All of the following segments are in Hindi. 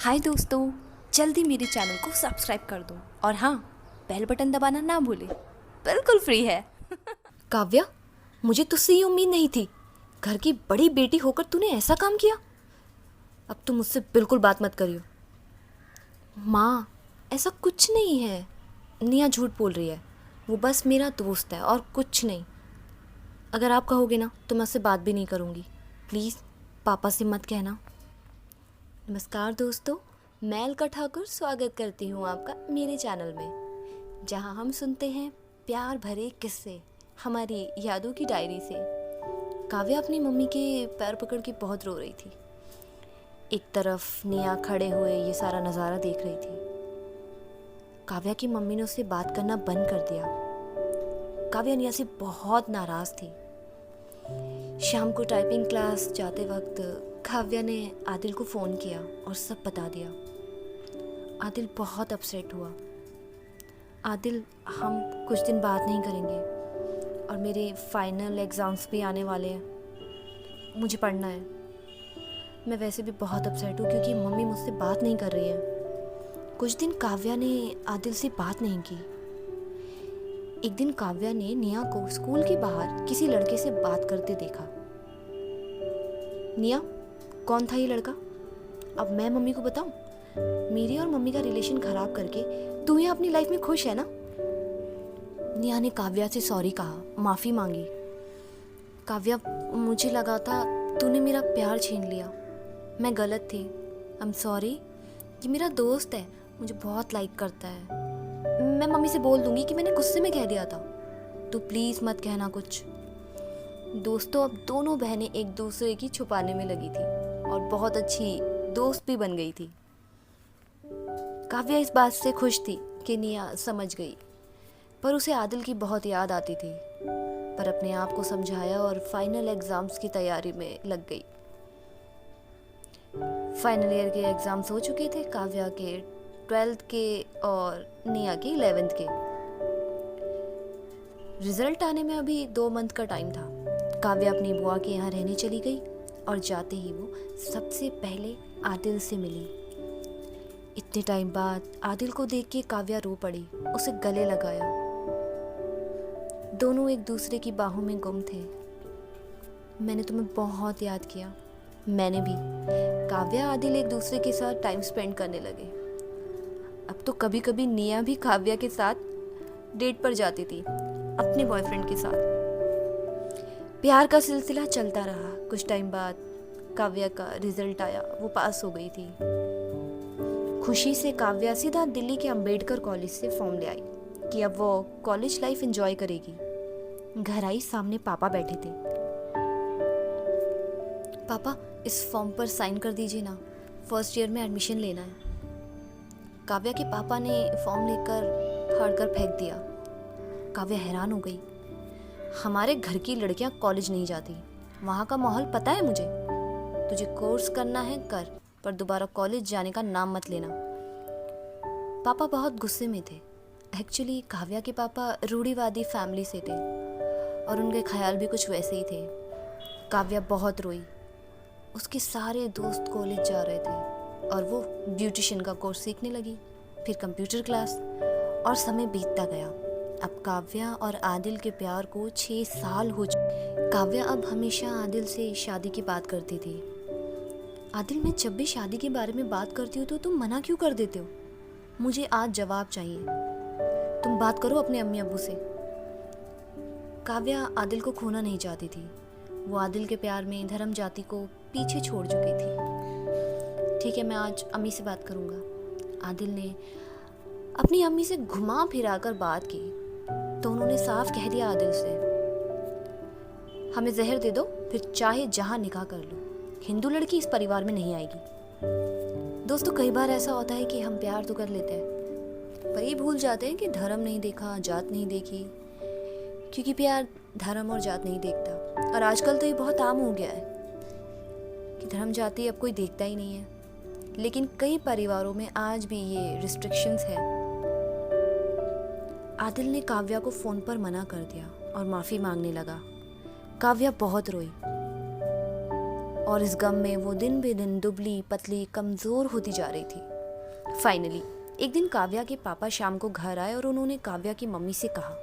हाय दोस्तों, जल्दी मेरे चैनल को सब्सक्राइब कर दो और हाँ, बेल बटन दबाना ना भूले। बिल्कुल फ्री है। काव्या, मुझे तुझसे ये उम्मीद नहीं थी। घर की बड़ी बेटी होकर तूने ऐसा काम किया। अब तुम मुझसे बिल्कुल बात मत करियो। माँ, ऐसा कुछ नहीं है। निया झूठ बोल रही है। वो बस मेरा दोस्त है और कुछ नहीं। अगर आप कहोगे ना तो मैं उससे बात भी नहीं करूँगी। प्लीज़ पापा से मत कहना। नमस्कार दोस्तों, मैं अलका ठाकुर स्वागत करती हूँ आपका मेरे चैनल में, जहाँ हम सुनते हैं प्यार भरे किस्से हमारी यादों की डायरी से। काव्या अपनी मम्मी के पैर पकड़ के बहुत रो रही थी। एक तरफ निया खड़े हुए ये सारा नज़ारा देख रही थी। काव्या की मम्मी ने उससे बात करना बंद कर दिया। काव्या निया से बहुत नाराज़ थी। शाम को टाइपिंग क्लास जाते वक्त काव्या ने आदिल को फ़ोन किया और सब बता दिया। आदिल बहुत अपसेट हुआ। आदिल, हम कुछ दिन बात नहीं करेंगे और मेरे फाइनल एग्ज़ाम्स भी आने वाले हैं। मुझे पढ़ना है। मैं वैसे भी बहुत अपसेट हूँ क्योंकि मम्मी मुझसे बात नहीं कर रही है। कुछ दिन काव्या ने आदिल से बात नहीं की। एक दिन काव्या ने निया को स्कूल के बाहर किसी लड़के से बात करते देखा। निया, कौन था ये लड़का? अब मैं मम्मी को बताऊं? मेरी और मम्मी का रिलेशन खराब करके तू यहाँ अपनी लाइफ में खुश है ना? निया ने काव्या से सॉरी कहा, माफ़ी मांगी। काव्या, मुझे लगा था तूने मेरा प्यार छीन लिया। मैं गलत थी। I am sorry. ये मेरा दोस्त है, मुझे बहुत लाइक करता है। मैं मम्मी से बोल दूंगी कि मैंने गुस्से में कह दिया था। तो प्लीज़ मत कहना कुछ। दोस्तों, अब दोनों बहनें एक दूसरे की छुपाने में लगी थी और बहुत अच्छी दोस्त भी बन गई थी। काव्या इस बात से खुश थी कि निया समझ गई, पर उसे आदिल की बहुत याद आती थी। पर अपने आप को समझाया और फाइनल एग्ज़ाम्स की तैयारी में लग गई। फाइनल ईयर के एग्ज़ाम्स हो चुके थे, काव्या के 12th के और निया के 11th के। रिजल्ट आने में अभी 2 मंथ का टाइम था। काव्या अपनी बुआ के यहाँ रहने चली गई और जाते ही वो सबसे पहले आदिल से मिली। इतने टाइम बाद आदिल को देख के काव्या रो पड़ी, उसे गले लगाया। दोनों एक दूसरे की बाहों में गुम थे। मैंने तुम्हें बहुत याद किया। मैंने भी। काव्या आदिल एक दूसरे के साथ टाइम स्पेंड करने लगे। अब तो कभी कभी निया भी काव्या के साथ डेट पर जाती थी, अपने बॉयफ्रेंड के साथ। प्यार का सिलसिला चलता रहा। कुछ टाइम बाद काव्या का रिजल्ट आया, वो पास हो गई थी। खुशी से काव्या सीधा दिल्ली के अंबेडकर कॉलेज से फॉर्म ले आई कि अब वो कॉलेज लाइफ एंजॉय करेगी। घर आई, सामने पापा बैठे थे। पापा, इस फॉर्म पर साइन कर दीजिए ना, फर्स्ट ईयर में एडमिशन लेना है। काव्या के पापा ने फॉर्म लेकर फाड़कर फेंक दिया। काव्या हैरान हो गई। हमारे घर की लड़कियां कॉलेज नहीं जाती, वहाँ का माहौल पता है मुझे। तुझे कोर्स करना है कर, पर दोबारा कॉलेज जाने का नाम मत लेना। पापा बहुत गुस्से में थे। एक्चुअली काव्या के पापा रूढ़िवादी फैमिली से थे और उनके ख्याल भी कुछ वैसे ही थे। काव्या बहुत रोई। उसके सारे दोस्त कॉलेज जा रहे थे और वो ब्यूटिशियन का कोर्स सीखने लगी, फिर कंप्यूटर क्लास, और समय बीतता गया। अब काव्या और आदिल के प्यार को 6 साल हो चुके। काव्या अब हमेशा आदिल से शादी की बात करती थी। आदिल, मैं जब भी शादी के बारे में बात करती हूँ तो तुम मना क्यों कर देते हो? मुझे आज जवाब चाहिए। तुम बात करो अपने अम्मी अब्बू से। काव्या आदिल को खोना नहीं चाहती थी। वो आदिल के प्यार में धर्म जाति को पीछे छोड़ चुकी थी। ठीक है, मैं आज अम्मी से बात करूँगा। आदिल ने अपनी अम्मी से घुमा फिरा कर बात की तो उन्होंने साफ कह दिया आदिल से, हमें जहर दे दो, फिर चाहे जहाँ निकाह कर लो, हिंदू लड़की इस परिवार में नहीं आएगी। दोस्तों, कई बार ऐसा होता है कि हम प्यार तो कर लेते हैं पर ये भूल जाते हैं कि धर्म नहीं देखा, जात नहीं देखी, क्योंकि प्यार धर्म और जात नहीं देखता। और आजकल तो ये बहुत आम हो गया है कि धर्म जाति अब कोई देखता ही नहीं है, लेकिन कई परिवारों में आज भी ये रिस्ट्रिक्शंस है। आदिल ने काव्या को फ़ोन पर मना कर दिया और माफ़ी मांगने लगा। काव्या बहुत रोई। और इस गम में वो दिन बे दिन दुबली पतली कमज़ोर होती जा रही थी। फाइनली एक दिन काव्या के पापा शाम को घर आए और उन्होंने काव्या की मम्मी से कहा,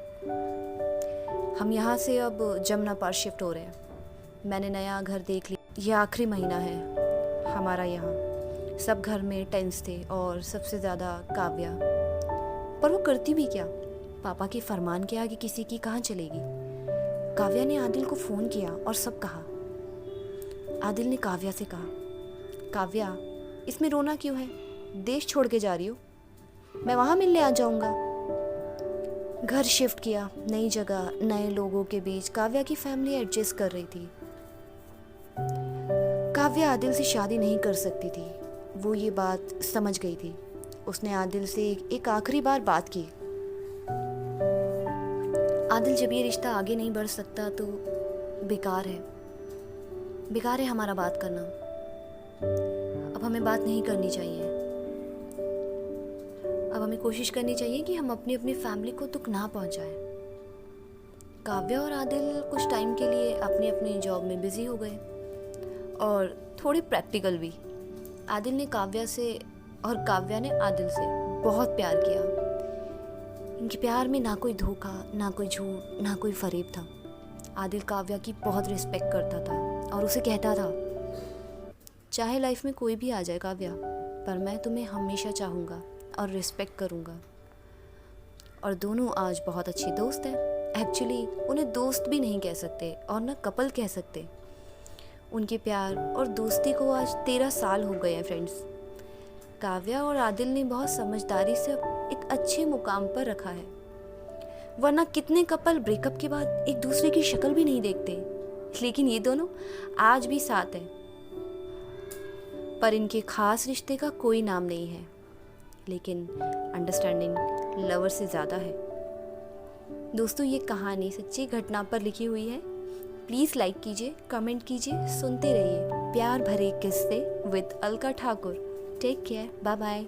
हम यहाँ से अब जमुना पार शिफ्ट हो रहे हैं। मैंने नया घर देख लिया, यह आखिरी महीना है हमारा यहाँ। सब घर में टेंस थे और सबसे ज़्यादा काव्या। पर वो करती भी क्या, पापा के फरमान के आगे किसी की कहाँ चलेगी। काव्या ने आदिल को फ़ोन किया और सब कहा। आदिल ने काव्या से कहा, काव्या इसमें रोना क्यों है, देश छोड़ के जा रही हो, मैं वहाँ मिलने आ जाऊँगा। घर शिफ्ट किया, नई जगह नए लोगों के बीच काव्या की फैमिली एडजस्ट कर रही थी। काव्या आदिल से शादी नहीं कर सकती थी, वो ये बात समझ गई थी। उसने आदिल से एक आखिरी बार बात की। आदिल, जब ये रिश्ता आगे नहीं बढ़ सकता तो बेकार है हमारा बात करना। अब हमें बात नहीं करनी चाहिए। अब हमें कोशिश करनी चाहिए कि हम अपनी अपनी फैमिली को दुख ना पहुंचाएं। काव्या और आदिल कुछ टाइम के लिए अपनी अपनी जॉब में बिजी हो गए और थोड़ी प्रैक्टिकल भी। आदिल ने काव्या से और काव्या ने आदिल से बहुत प्यार किया। इनके प्यार में ना कोई धोखा, ना कोई झूठ, ना कोई फरेब था। आदिल काव्या की बहुत रिस्पेक्ट करता था और उसे कहता था, चाहे लाइफ में कोई भी आ जाए काव्या, पर मैं तुम्हें हमेशा चाहूँगा और रिस्पेक्ट करूँगा। और दोनों आज बहुत अच्छे दोस्त हैं। एक्चुअली उन्हें दोस्त भी नहीं कह सकते और ना कपल कह सकते। उनके प्यार और दोस्ती को आज 13 साल हो गए हैं फ्रेंड्स। काव्या और आदिल ने बहुत समझदारी से एक अच्छे मुकाम पर रखा है, वरना कितने कपल ब्रेकअप के बाद एक दूसरे की शक्ल भी नहीं देखते। लेकिन ये दोनों आज भी साथ हैं, पर इनके खास रिश्ते का कोई नाम नहीं है। लेकिन अंडरस्टैंडिंग लवर से ज़्यादा है। दोस्तों, ये कहानी सच्ची घटना पर लिखी हुई है। प्लीज़ लाइक कीजिए, कमेंट कीजिए, सुनते रहिए प्यार भरे किस्से with Alka Thakur. Take care, bye bye.